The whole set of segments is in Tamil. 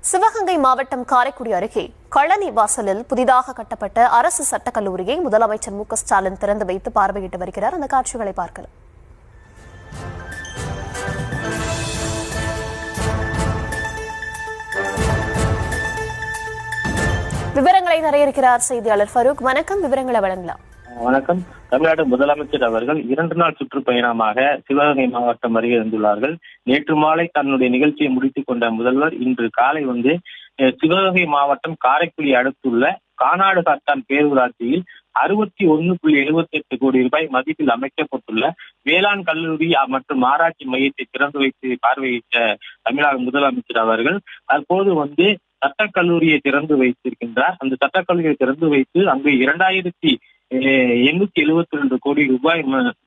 சிவகங்கை மாவட்டம் காரைக்குடி அருகே கழனி வாசலில் புதிதாக கட்டப்பட்ட அரசு சட்டக் கல்லூரியை முதலமைச்சர் மு க ஸ்டாலின் திறந்து வைத்து பார்வையிட்டு வருகிறார். அந்த காட்சிகளை பார்க்கலாம். விவரங்களை தர இருக்கிறார் செய்தியாளர் ஃபரூக். வணக்கம், விவரங்களை வழங்கலாம். வணக்கம். தமிழ்நாடு முதலமைச்சர் அவர்கள் 2 நாள் சுற்றுப்பயணமாக சிவகங்கை மாவட்டம் வருகை வந்துள்ளார்கள். நேற்று மாலை தன்னுடைய நிகழ்ச்சியை முடித்துக் கொண்ட முதல்வர் இன்று காலை சிவகங்கை மாவட்டம் காரைக்குடி அடுத்துள்ள கானாடு காத்தான் பேரூராட்சியில் 61.78 கோடி ரூபாய் மதிப்பில் அமைக்கப்பட்டுள்ள வேளாண் கல்லூரி மற்றும் ஆராய்ச்சி மையத்தை திறந்து வைத்து பார்வையிட்ட தமிழக முதலமைச்சர் அவர்கள் தற்போது சட்டக்கல்லூரியை திறந்து வைத்திருக்கின்றார். அந்த சட்டக்கல்லூரியை திறந்து வைத்து அங்கு 2872 கோடி ரூபாய்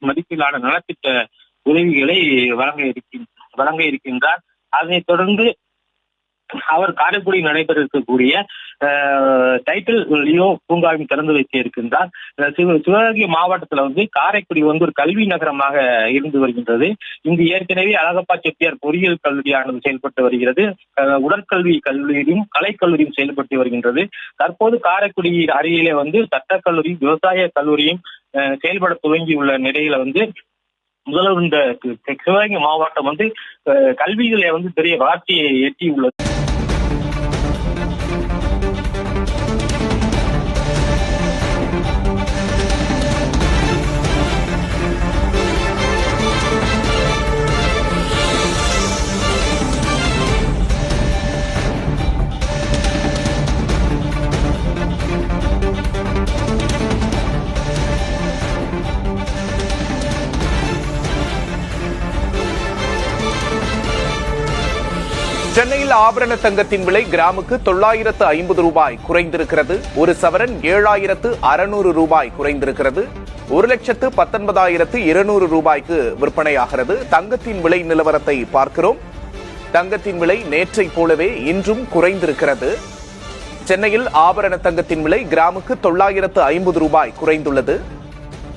மதிப்பிலான நலத்திட்ட உதவிகளை வழங்க இருக்கின்றார். அதனைத் தொடர்ந்து அவர் காரைக்குடியில் நடைபெற இருக்கக்கூடிய டைட்டில் லியோ பூங்காவையும் திறந்து வைக்க இருக்கின்றார். சிவகங்கை மாவட்டத்துல காரைக்குடி ஒரு கல்வி நகரமாக இருந்து வருகின்றது. இங்கு ஏற்கனவே அழகப்பா செட்டியார் பொறியியல் கல்லூரியானது செயல்பட்டு வருகிறது. உடற்கல்வி கல்லூரியும் கலைக்கல்லூரியும் செயல்பட்டு வருகின்றது. தற்போது காரைக்குடி அருகிலே சட்டக்கல்லூரி விவசாய கல்லூரியும் செயல்பட துவங்கியுள்ள நிலையில முதல்வர் இந்த சிவகங்கை மாவட்டம் கல்வியிலே பெரிய வளர்ச்சியை எட்டியுள்ளது. சென்னையில் ஆபரண தங்கத்தின் விலை கிராமுக்கு 950 ரூபாய் குறைந்திருக்கிறது. ஒரு சவரன் 7600 ரூபாய் குறைந்திருக்கிறது. 1,19,200 ரூபாய்க்கு விற்பனையாகிறது. தங்கத்தின் விலை நிலவரத்தை பார்க்கிறோம். தங்கத்தின் விலை நேற்றை போலவே இன்றும் குறைந்திருக்கிறது. சென்னையில் ஆபரண தங்கத்தின் விலை கிராமுக்கு 950 ரூபாய் குறைந்துள்ளது.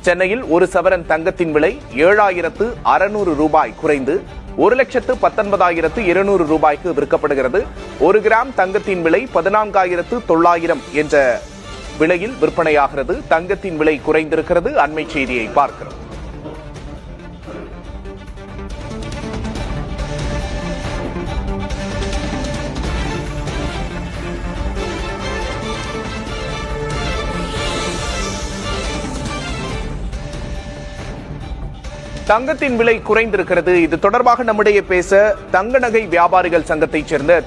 சென்னையில் ஒரு சவரன் தங்கத்தின் விலை 7600 ரூபாய் குறைந்து 1,19,200 ரூபாய்க்கு விற்கப்படுகிறது. 1 கிராம் தங்கத்தின் விலை 14,900 என்ற விலையில் விற்பனையாகிறது. தங்கத்தின் விலை குறைந்திருக்கிறது. அண்மை செய்தியை பார்க்கிறோம். தங்கத்தின் விலை குறைந்திருக்கிறது. இது தொடர்பாக நம்முடைய பேச தங்க நகை வியாபாரிகள் சங்கத்தைச் சேர்ந்த